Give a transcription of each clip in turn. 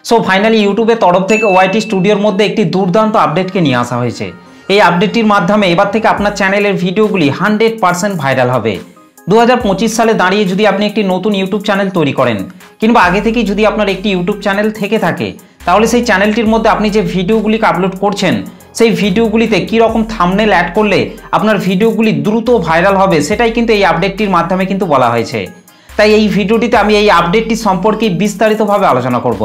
So finally ইউটিউবের তরফ থেকে ওয়াইটি স্টুডিওর মধ্যে একটি দুর্দান্ত আপডেটকে নিয়ে আসা হয়েছে। এই আপডেটটির মাধ্যমে এবার থেকে আপনার চ্যানেলের ভিডিওগুলি 100% ভাইরাল হবে। 2025 সালে দাঁড়িয়ে যদি আপনি একটি নতুন ইউটিউব চ্যানেল তৈরি করেন কিংবা আগে থেকেই যদি আপনার একটি ইউটিউব চ্যানেল থেকে থাকে, তাহলে সেই চ্যানেলটির মধ্যে আপনি যে ভিডিওগুলিকে আপলোড করছেন সেই ভিডিওগুলিতে কী রকম থাম্বনেল অ্যাড করলে আপনার ভিডিওগুলি দ্রুত ভাইরাল হবে, সেটাই কিন্তু এই আপডেটটির মাধ্যমে কিন্তু বলা হয়েছে। তাই এই ভিডিওটিতে আমি এই আপডেটটি সম্পর্কে বিস্তারিতভাবে আলোচনা করব।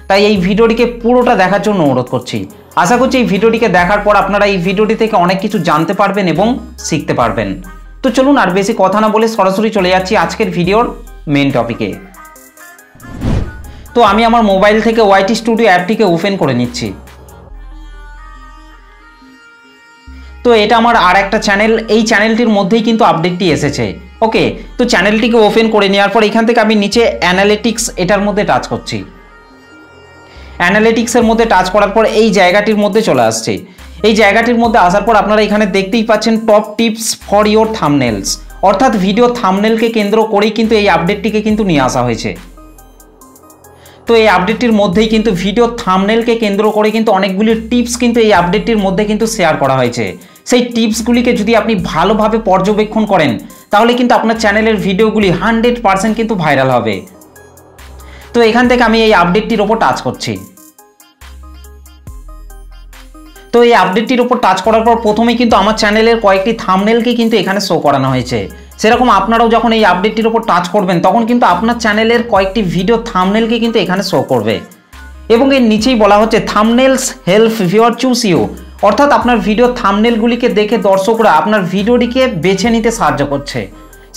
তাই এই ভিডিওটিকে পুরোটা দেখার জন্য অনুরোধ করছি। আশা করছি এই ভিডিওটিকে দেখার পর আপনারা এই ভিডিওটি থেকে অনেক কিছু জানতে পারবেন এবং শিখতে পারবেন। তো চলুন আর বেশি কথা না বলে সরাসরি চলে যাচ্ছি আজকের ভিডিওর মেন টপিকে। তো আমি আমার মোবাইল থেকে ওয়াইটি স্টুডিও অ্যাপটিকে ওপেন করে নিচ্ছি। তো এটা আমার আর একটা চ্যানেল, এই চ্যানেলটির মধ্যেই কিন্তু আপডেটটি এসেছে। ওকে, তো চ্যানেলটিকে ওপেন করে নেওয়ার পর এখান থেকে আমি নিচে অ্যানালিটিক্স এটার মধ্যে টাচ করছি। অ্যানালিটিক্সের মধ্যে টাচ করার পর এই জায়গাটির মধ্যে চলে আসছে। এই জায়গাটির মধ্যে আসার পর আপনারা এখানে দেখতেই পাচ্ছেন টপ টিপস ফর ইয়োর থাম্বনেলস, অর্থাৎ ভিডিও থাম্বনেলকে কেন্দ্র করেই কিন্তু এই আপডেটটিকে কিন্তু নিয়ে আসা হয়েছে। তো এই আপডেটটির মধ্যেই কিন্তু ভিডিও থাম্বনেলকে কেন্দ্র করে কিন্তু অনেকগুলি টিপস কিন্তু এই আপডেটটির মধ্যে কিন্তু শেয়ার করা হয়েছে। সেই টিপসগুলিকে যদি আপনি ভালোভাবে পর্যবেক্ষণ করেন তাহলে কিন্তু আপনার চ্যানেলের ভিডিওগুলি 100% কিন্তু ভাইরাল হবে। তো এখান থেকে আমি এই আপডেটটির ওপর টাচ করছি। তো এই আপডেটটির ওপর টাচ করার পর প্রথমেই কিন্তু আমার চ্যানেলের কয়েকটি থাম্বনেলকে কিন্তু এখানে শো করানো হয়েছে। সেরকম আপনারাও যখন এই আপডেটটির ওপর টাচ করবেন তখন কিন্তু আপনার চ্যানেলের কয়েকটি ভিডিও থাম্বনেলকে কিন্তু এখানে শো করবে। এবং এর নিচেই বলা হচ্ছে থাম্বনেলস হেল্প ভিউয়ার চুজ ইউ, অর্থাৎ আপনার ভিডিও থাম্বনেলগুলিকে দেখে দর্শকরা আপনার ভিডিওটিকে বেছে নিতে সাহায্য করছে।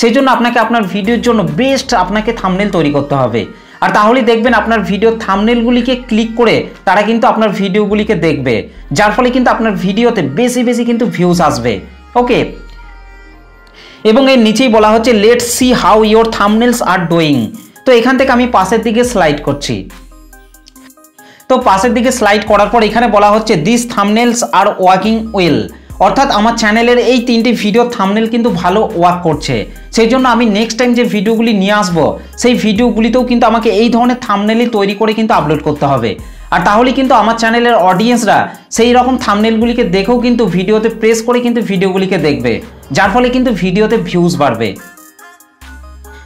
সেই জন্য আপনাকে আপনার ভিডিওর জন্য বেস্ট আপনাকে থাম্বনেল তৈরি করতে হবে। আর তাহলেই দেখবেন আপনার ভিডিও থাম্বনেলগুলিকে ক্লিক করে তারা কিন্তু আপনার ভিডিওগুলিকে দেখবে, যার ফলে কিন্তু আপনার ভিডিওতে বেশি বেশি কিন্তু ভিউজ আসবে। ওকে, এবং এর নিচেই বলা হচ্ছে let's see how your thumbnails are doing. তো এখান থেকে আমি পাশের দিকে স্লাইড করছি। তো পাশের দিকে স্লাইড করার পর এখানে বলা হচ্ছে দিস থাম্বনেলস আর ওয়ার্কিং ওয়েল, অর্থাৎ আমার চ্যানেলের এই তিনটি ভিডিও থাম্বনেল কিন্তু ভালো ওয়ার্ক করছে। সেই জন্য আমি নেক্সট টাইম যে ভিডিওগুলি নিয়ে আসবো সেই ভিডিওগুলিতেও কিন্তু আমাকে এই ধরনের থাম্বনেলই তৈরি করে কিন্তু আপলোড করতে হবে। আর তাহলে কিন্তু আমার চ্যানেলের অডিয়েন্সরা সেই রকম থাম্বনেলগুলিকে দেখেও কিন্তু ভিডিওতে প্রেস করে কিন্তু ভিডিওগুলিকে দেখবে, যার ফলে কিন্তু ভিডিওতে ভিউজ বাড়বে।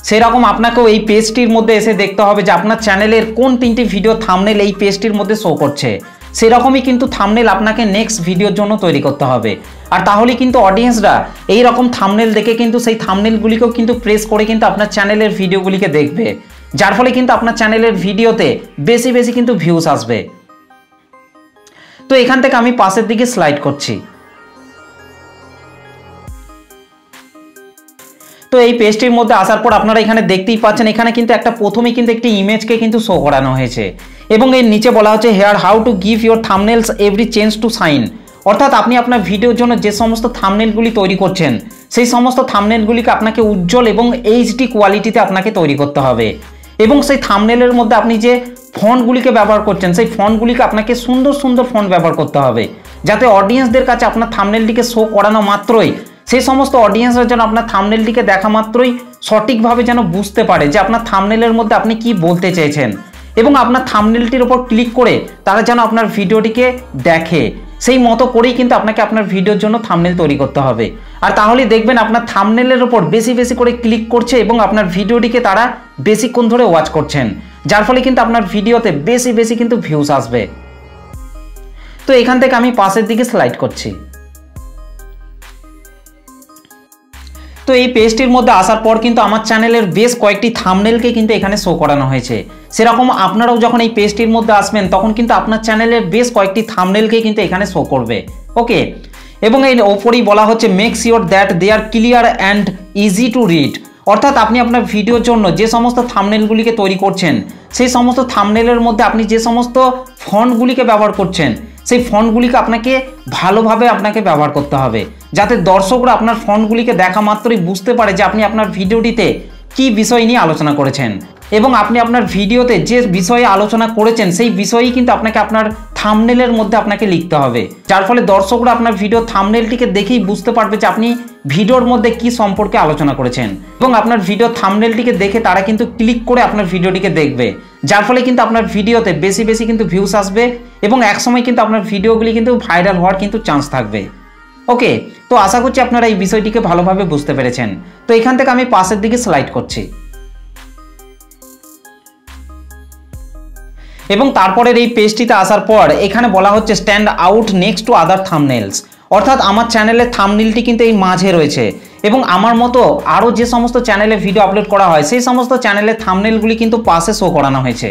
সেরকম আপনাকেও এই পেজটির মধ্যে এসে দেখতে হবে যে আপনার চ্যানেলের কোন তিনটি ভিডিও থাম্বনেল এই পেজটির মধ্যে শো করছে। সেরকমই কিন্তু থাম্বনেল আপনাকে নেক্সট ভিডিওর জন্য তৈরি করতে হবে। আর তাহলে কিন্তু অডিয়েন্সরা এই রকম থাম্বনেল দেখে কিন্তু সেই থাম্বনেলগুলিকেও কিন্তু প্রেস করে কিন্তু আপনার চ্যানেলের ভিডিওগুলিকে দেখবে, যার ফলে কিন্তু আপনার চ্যানেলের ভিডিওতে বেশি বেশি কিন্তু ভিউজ আসবে। তো এখান থেকে আমি পাশের দিকে স্লাইড করছি। তো এই পেজটির মধ্যে আসার পর আপনারা এখানে দেখতেই পাচ্ছেন এখানে কিন্তু একটা প্রথমেই কিন্তু একটি ইমেজকে কিন্তু শো করানো হয়েছে এবং এর নিচে বলা হচ্ছে here how to give your thumbnails every change to shine, অর্থাৎ আপনি আপনার ভিডিওর জন্য যে সমস্ত থাম্বনেলগুলি তৈরি করছেন সেই সমস্ত থাম্বনেলগুলিকে আপনাকে উজ্জ্বল এবং এইচডি কোয়ালিটিতে আপনাকে তৈরি করতে হবে। এবং সেই থাম্বনেলের মধ্যে আপনি যে ফন্টগুলিকে ব্যবহার করছেন সেই ফন্টগুলিকে আপনাকে সুন্দর সুন্দর ফন্ট ব্যবহার করতে হবে, যাতে অডিয়েন্সদের কাছে আপনার থাম্বনেলটিকে শো করানো মাত্রই সেই সমস্ত অডিয়েন্সরা যেন আপনার থাম্বনেলটিকে দেখা মাত্রই সঠিকভাবে যেন বুঝতে পারে যে আপনার থাম্বনেলের মধ্যে আপনি কি বলতে চেয়েছেন, এবং আপনার থাম্বনেলটির ওপর ক্লিক করে তারা যেন আপনার ভিডিওটিকে দেখে। সেই মতো করেই কিন্তু আপনাকে আপনার ভিডিওর জন্য থাম্বনেল তৈরি করতে হবে। আর তাহলেই দেখবেন আপনার থাম্বনেলের ওপর বেশি বেশি করে ক্লিক করছে এবং আপনার ভিডিওটিকে তারা বেশিক্ষণ ধরে ওয়াচ করছেন, যার ফলে কিন্তু আপনার ভিডিওতে বেশি বেশি কিন্তু ভিউজ আসবে। তো এখান থেকে আমি পাশের দিকে স্লাইড করছি। তো এই পেজটির মধ্যে আসার পর কিন্তু আমার চ্যানেলের বেশ কয়েকটি থাম্বনেলকে কিন্তু এখানে শো করানো হয়েছে। সেরকম আপনারাও যখন এই পেজটির মধ্যে আসবেন তখন কিন্তু আপনার চ্যানেলের বেশ কয়েকটি থাম্বনেলকে কিন্তু এখানে শো করবে। ওকে, এবং এর ওপরেই বলা হচ্ছে make sure that they are clear and easy to read, অর্থাৎ আপনি আপনার ভিডিওর জন্য যে সমস্ত থাম্বনেলগুলিকে তৈরি করছেন সেই সমস্ত থাম্বনেলের মধ্যে আপনি যে সমস্ত ফন্টগুলিকে ব্যবহার করছেন সেই ফন্টগুলিকে আপনাকে ভালোভাবে আপনাকে ব্যবহার করতে হবে, যাতে দর্শকরা আপনার ফন্টগুলিকে দেখা মাত্রই বুঝতে পারে যে আপনি আপনার ভিডিওটিতে কি বিষয় নিয়ে আলোচনা করেছেন, এবং আপনি আপনার ভিডিওতে যে বিষয়ে আলোচনা করেছেন সেই বিষয়েই কিন্তু আপনাকে আপনার থাম্বনেলের মধ্যে আপনাকে লিখতে হবে, যার ফলে দর্শকরা আপনার ভিডিও থাম্বনেলটিকে দেখেই বুঝতে পারবে যে আপনি ভিডিওর মধ্যে কি সম্পর্কে আলোচনা করেছেন এবং আপনার ভিডিও থাম্বনেলটিকে দেখে তারা কিন্তু ক্লিক করে আপনার ভিডিওটিকে দেখবে, যার ফলে কিন্তু আপনার ভিডিওতে বেশি বেশি কিন্তু ভিউস আসবে এবং একসময় কিন্তু আপনার ভিডিওগুলি কিন্তু ভাইরাল হওয়ার কিন্তু চান্স থাকবে। ওকে, তো আশা করছি আপনারা এই বিষয়টিকে ভালোভাবে বুঝতে পেরেছেন। তো এখান থেকে আমি পাশের দিকে স্লাইড করছি এবং তারপরের এই পেজটিতে আসার পর এখানে বলা হচ্ছে stand out next to other thumbnails, অর্থাৎ আমার চ্যানেলের থাম্বনেলটি কিন্তু এই মাঝে রয়েছে এবং আমার মতো আরও যে সমস্ত চ্যানেলে ভিডিও আপলোড করা হয় সেই সমস্ত চ্যানেলের থাম্বনেলগুলি কিন্তু পাশে শো করানো হয়েছে।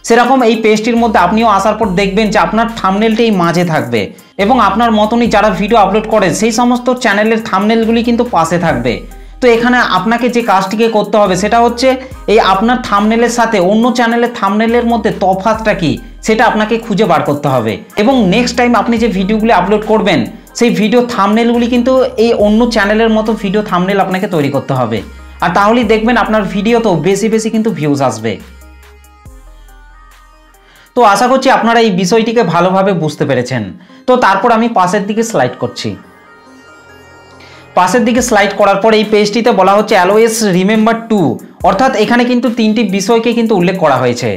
সেরকম এই পেজটির মধ্যে আপনিও আসার পর দেখবেন যে আপনার থাম্বনেলটি এই মাঝে থাকবে এবং আপনার মতনই যারা ভিডিও আপলোড করে সেই সমস্ত চ্যানেলের থাম্বনেলগুলি কিন্তু পাশে থাকবে। তো এখানে আপনাকে যে কাজটিকে করতে হবে সেটা হচ্ছে এই আপনার থাম্বনেলের সাথে অন্য চ্যানেলের থাম্বনেলের মধ্যে তফাৎটা কি সেটা আপনাকে খুঁজে বার করতে হবে এবং নেক্সট টাইম আপনি যে ভিডিওগুলি আপলোড করবেন সেই ভিডিও থাম্বনেলগুলি কিন্তু এই অন্য চ্যানেলের মতো ভিডিও থাম্বনেল আপনাকে তৈরি করতে হবে, আর তাহলেই দেখবেন আপনার ভিডিওতেও বেশি বেশি কিন্তু ভিউজ আসবে। তো আশা করছি আপনারা এই বিষয়টিকে ভালোভাবে বুঝতে পেরেছেন। তো তারপর আমি পাশের দিকে স্লাইড করছি। পাশের দিকে স্লাইড করার পর এই পেজটিতে বলা হচ্ছে অলওয়েজ রিমেম্বার টু, অর্থাৎ এখানে কিন্তু তিনটি বিষয়কে কিন্তু উল্লেখ করা হয়েছে।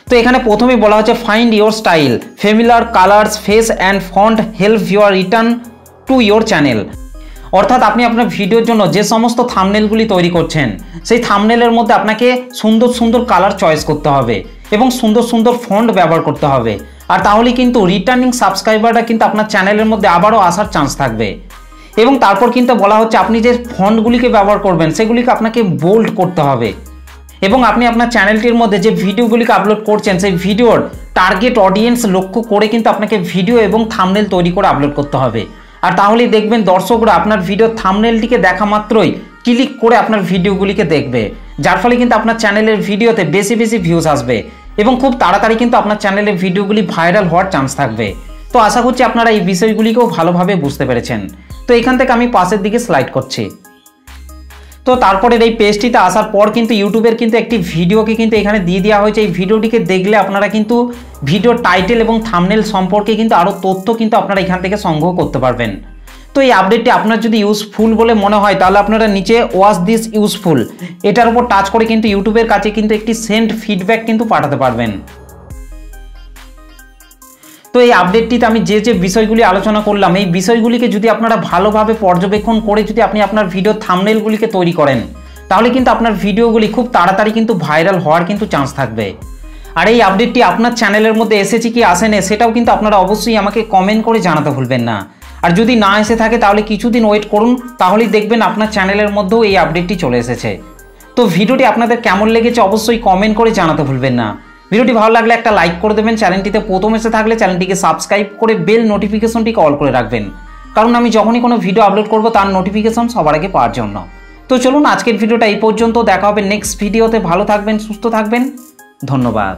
তো এখানে প্রথমেই বলা হচ্ছে find your style, familiar colours, face and font help your return to your channel, অর্থাৎ আপনি আপনার ভিডিওর জন্য যে সমস্ত থাম্বনেলগুলি তৈরি করছেন সেই থাম্বনেলের মধ্যে আপনাকে সুন্দর সুন্দর কালার চয়েস করতে হবে এবং সুন্দর সুন্দর ফন্ট ব্যবহার করতে হবে, আর তাহলে কিন্তু রিটার্নিং সাবস্ক্রাইবাররা কিন্তু আপনার চ্যানেলের মধ্যে আবারও আসার চান্স থাকবে। এবং তারপর কিন্তু বলা হচ্ছে আপনি যে ফন্টগুলিকে ব্যবহার করবেন সেগুলিকে আপনাকে বোল্ড করতে হবে এবং আপনি আপনার চ্যানেলটির মধ্যে যে ভিডিওগুলিকে আপলোড করছেন সেই ভিডিওর টার্গেট অডিয়েন্স লক্ষ্য করে কিন্তু আপনাকে ভিডিও এবং থাম্বনেল তৈরি করে আপলোড করতে হবে, আর তাহলেই দেখবেন দর্শকরা আপনার ভিডিওর থাম্বনেলটিকে দেখা মাত্রই ক্লিক করে আপনার ভিডিওগুলিকে দেখবে, যার ফলে কিন্তু আপনার চ্যানেলের ভিডিওতে বেশি বেশি ভিউজ আসবে এবং খুব তাড়াতাড়ি কিন্তু আপনার চ্যানেলের ভিডিওগুলি ভাইরাল হওয়ার চান্স থাকবে। তো আশা করছি আপনারা এই বিষয়গুলিকেও ভালোভাবে বুঝতে পেরেছেন। তো এখান থেকে আমি পাশের দিকে স্লাইড করছি। তো তারপরের এই পেজটিতে আসার পর কিন্তু ইউটিউবের কিন্তু একটি ভিডিওকে কিন্তু এখানে দিয়ে দেওয়া হয়েছে। এই ভিডিওটিকে দেখলে আপনারা কিন্তু ভিডিও টাইটেল এবং থাম্বনেল সম্পর্কে কিন্তু আরও তথ্য কিন্তু আপনারা এখান থেকে সংগ্রহ করতে পারবেন। তো এই আপডেটটি আপনার যদি ইউজফুল বলে মনে হয় তাহলে আপনারা নিচে ওয়াচ দিস ইউজফুল এটার উপর টাচ করে কিন্তু ইউটিউবের কাছে কিন্তু একটি সেন্ড ফিডব্যাক কিন্তু পাঠাতে পারবেন। তো এই আপডেটটিতে আমি যে যে বিষয়গুলি আলোচনা করলাম এই বিষয়গুলিকে যদি আপনারা ভালোভাবে পর্যবেক্ষণ করে যদি আপনি আপনার ভিডিও থাম্বনেলগুলিকে তৈরি করেন তাহলে কিন্তু আপনার ভিডিওগুলি খুব তাড়াতাড়ি কিন্তু ভাইরাল হওয়ার কিন্তু চান্স থাকবে। আর এই আপডেটটি আপনার চ্যানেলের মধ্যে এসেছে কি আসেনি সেটাও কিন্তু আপনারা অবশ্যই আমাকে কমেন্ট করে জানাতে ভুলবেন না। আর যদি না এসে থাকে তাহলে কিছুদিন ওয়েট করুন, তাহলেই দেখবেন আপনার চ্যানেলের মধ্যেও এই আপডেটটি চলে এসেছে। তো ভিডিওটি আপনাদের কেমন লেগেছে অবশ্যই কমেন্ট করে জানাতে ভুলবেন না। ভিডিওটি ভালো লাগলে একটা লাইক করে দেবেন, চ্যানেলটিতে প্রথম এসে থাকলে চ্যানেলটিকে সাবস্ক্রাইব করে বেল নোটিফিকেশনটিকে অল করে রাখবেন, কারণ আমি যখনই কোনো ভিডিও আপলোড করব তার নোটিফিকেশন সবার আগে পাওয়ার জন্য। তো চলুন আজকের ভিডিওটা এই পর্যন্ত, দেখা হবে নেক্সট ভিডিওতে। ভালো থাকবেন, সুস্থ থাকবেন, ধন্যবাদ।